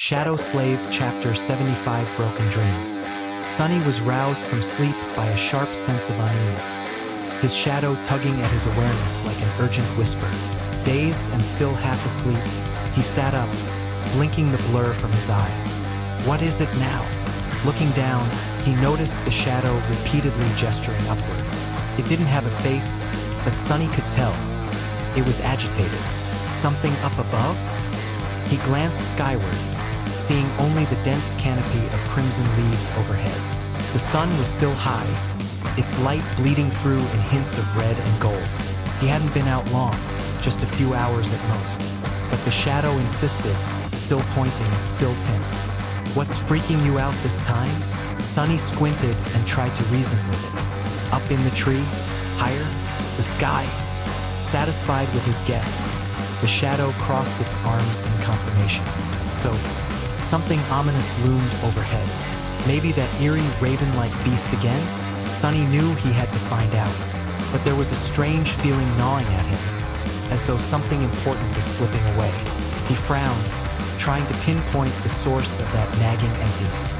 Shadow Slave Chapter 75 Broken Dreams. Sunny was roused from sleep by a sharp sense of unease, his shadow tugging at his awareness like an urgent whisper. Dazed and still half asleep, he sat up, blinking the blur from his eyes. What is it now? Looking down, he noticed the shadow repeatedly gesturing upward. It didn't have a face, but Sunny could tell. It was agitated. Something up above? He glanced skyward, seeing only the dense canopy of crimson leaves overhead. The sun was still high, its light bleeding through in hints of red and gold. He hadn't been out long, just a few hours at most. But the shadow insisted, still pointing, still tense. What's freaking you out this time? Sunny squinted and tried to reason with it. Up in the tree? Higher? The sky? Satisfied with his guess, the shadow crossed its arms in confirmation. So, something ominous loomed overhead. Maybe that eerie raven-like beast again? Sunny knew he had to find out, but there was a strange feeling gnawing at him, as though something important was slipping away. He frowned, trying to pinpoint the source of that nagging emptiness.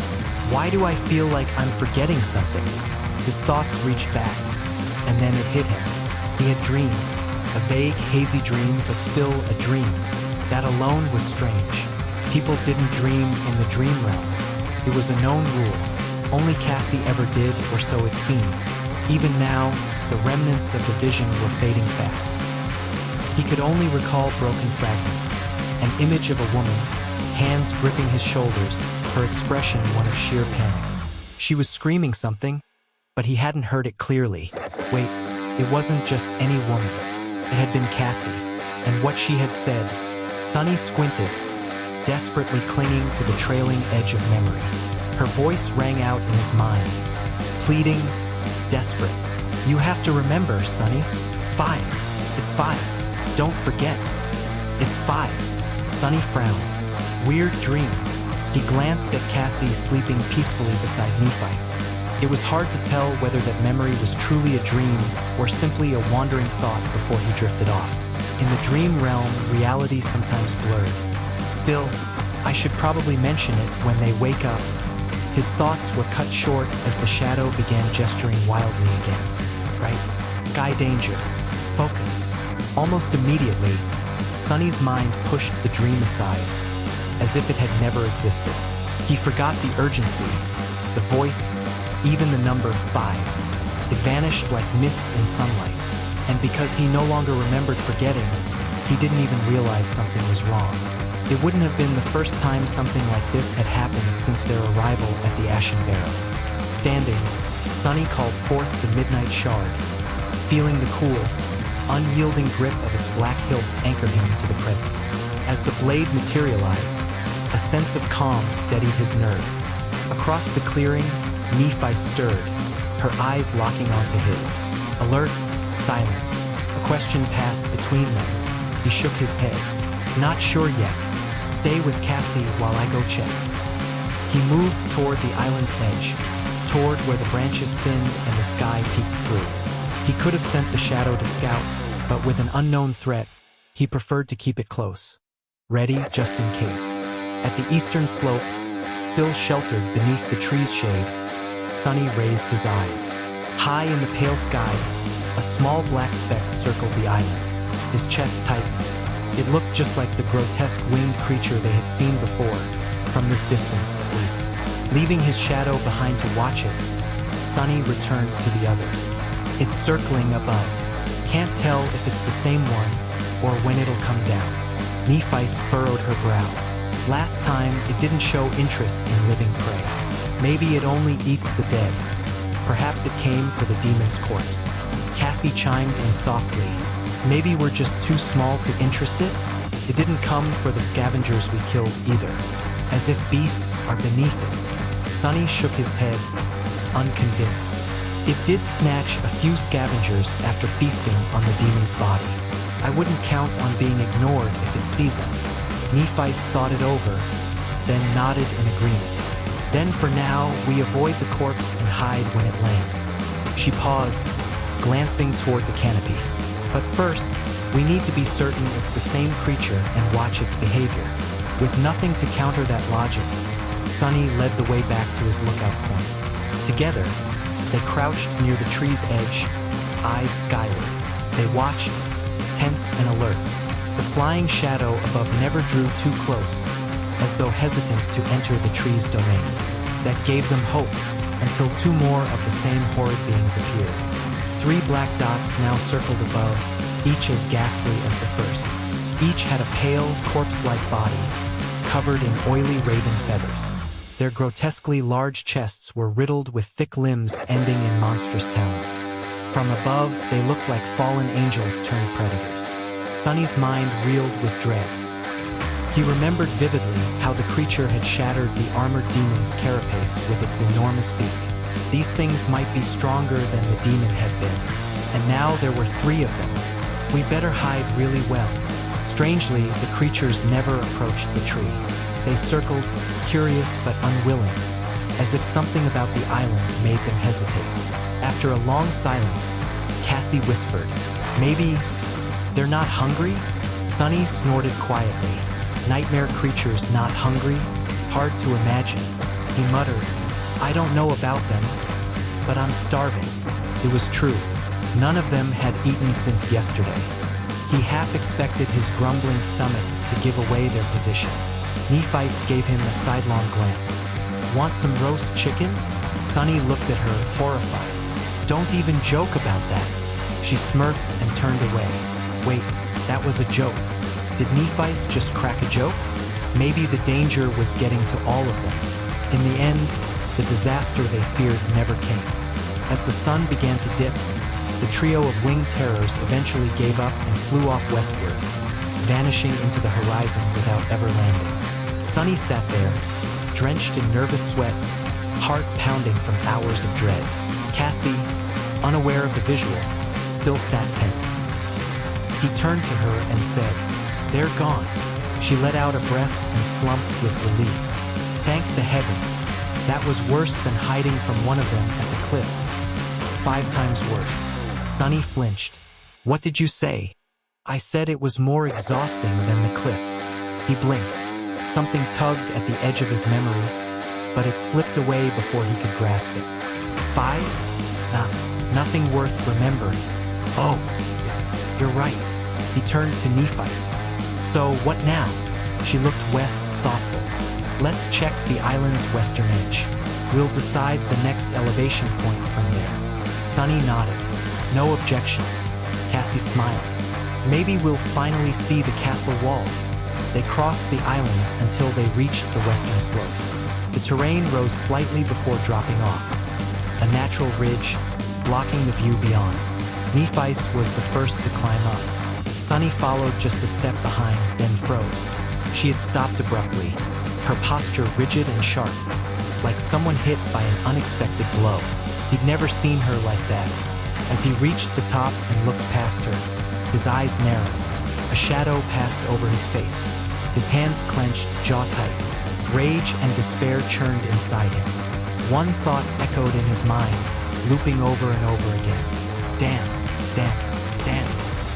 Why do I feel like I'm forgetting something? His thoughts reached back, and then it hit him. He had dreamed, a vague, hazy dream, but still a dream. That alone was strange. People didn't dream in the dream realm. It was a known rule. Only Cassie ever did, or so it seemed. Even now, the remnants of the vision were fading fast. He could only recall broken fragments. An image of a woman, hands gripping his shoulders, her expression one of sheer panic. She was screaming something, but he hadn't heard it clearly. Wait, it wasn't just any woman. It had been Cassie, and what she had said. Sunny squinted, desperately clinging to the trailing edge of memory. Her voice rang out in his mind, pleading, desperate. You have to remember, Sunny. 5. It's 5. Don't forget. It's 5. Sunny frowned. Weird dream. He glanced at Cassie sleeping peacefully beside Nephi's. It was hard to tell whether that memory was truly a dream or simply a wandering thought before he drifted off. In the dream realm, reality sometimes blurred. Still, I should probably mention it when they wake up. His thoughts were cut short as the shadow began gesturing wildly again. Right? Sky danger. Focus. Almost immediately, Sunny's mind pushed the dream aside, as if it had never existed. He forgot the urgency, the voice, even the number 5. It vanished like mist in sunlight, and because he no longer remembered forgetting, he didn't even realize something was wrong. It wouldn't have been the first time something like this had happened since their arrival at the Ashen Barrow. Standing, Sunny called forth the Midnight Shard, feeling the cool, unyielding grip of its black hilt anchor him to the present. As the blade materialized, a sense of calm steadied his nerves. Across the clearing, Nephi stirred, her eyes locking onto his. Alert, silent. A question passed between them. He shook his head. Not sure yet. Stay with Cassie while I go check. He moved toward the island's edge, toward where the branches thinned and the sky peeked through. He could have sent the shadow to scout, but with an unknown threat, he preferred to keep it close, ready just in case. At the eastern slope, still sheltered beneath the tree's shade, Sunny raised his eyes. High in the pale sky, a small black speck circled the island. His chest tightened. It looked just like the grotesque winged creature they had seen before, from this distance at least. Leaving his shadow behind to watch it, Sunny returned to the others. It's circling above. Can't tell if it's the same one or when it'll come down. Nephis furrowed her brow. Last time, it didn't show interest in living prey. Maybe it only eats the dead. Perhaps it came for the demon's corpse. Cassie chimed in softly. Maybe we're just too small to interest it? It didn't come for the scavengers we killed either, as if beasts are beneath it. Sunny shook his head, unconvinced. It did snatch a few scavengers after feasting on the demon's body. I wouldn't count on being ignored if it sees us. Nephis thought it over, then nodded in agreement. Then for now, we avoid the corpse and hide when it lands. She paused, glancing toward the canopy. But first, we need to be certain it's the same creature and watch its behavior. With nothing to counter that logic, Sunny led the way back to his lookout point. Together, they crouched near the tree's edge, eyes skyward. They watched, tense and alert. The flying shadow above never drew too close, as though hesitant to enter the tree's domain. That gave them hope, until two more of the same horrid beings appeared. 3 black dots now circled above, each as ghastly as the first. Each had a pale, corpse-like body, covered in oily raven feathers. Their grotesquely large chests were riddled with thick limbs ending in monstrous talons. From above, they looked like fallen angels turned predators. Sunny's mind reeled with dread. He remembered vividly how the creature had shattered the armored demon's carapace with its enormous beak. These things might be stronger than the demon had been, and now there were 3 of them. We better hide really well. Strangely, the creatures never approached the tree. They circled, curious but unwilling, as if something about the island made them hesitate. After a long silence, Cassie whispered, "Maybe they're not hungry?" Sunny snorted quietly. "Nightmare creatures not hungry? Hard to imagine." He muttered, "I don't know about them, but I'm starving." It was true. None of them had eaten since yesterday. He half expected his grumbling stomach to give away their position. Nephice gave him a sidelong glance. "Want some roast chicken?" Sunny looked at her, horrified. "Don't even joke about that." She smirked and turned away. Wait, that was a joke. Did Nephice just crack a joke? Maybe the danger was getting to all of them. In the end, the disaster they feared never came. As the sun began to dip, the trio of winged terrors eventually gave up and flew off westward, vanishing into the horizon without ever landing. Sunny sat there, drenched in nervous sweat, heart pounding from hours of dread. Cassie, unaware of the visual, still sat tense. He turned to her and said, "They're gone." She let out a breath and slumped with relief. Thank the heavens. That was worse than hiding from one of them at the cliffs. 5 times worse. Sunny flinched. "What did you say?" "I said it was more exhausting than the cliffs." He blinked. Something tugged at the edge of his memory, but it slipped away before he could grasp it. 5? Nothing worth remembering. "Oh, you're right." He turned to Nephice. "So, what now?" She looked west, thoughtful. "Let's check the island's western edge. We'll decide the next elevation point from there." Sunny nodded. "No objections." Cassie smiled. "Maybe we'll finally see the castle walls." They crossed the island until they reached the western slope. The terrain rose slightly before dropping off, a natural ridge blocking the view beyond. Nephice was the first to climb up. Sunny followed just a step behind, then froze. She had stopped abruptly, her posture rigid and sharp, like someone hit by an unexpected blow. He'd never seen her like that. As he reached the top and looked past her, his eyes narrowed. A shadow passed over his face. His hands clenched, jaw tight. Rage and despair churned inside him. One thought echoed in his mind, looping over and over again. Damn, damn, damn.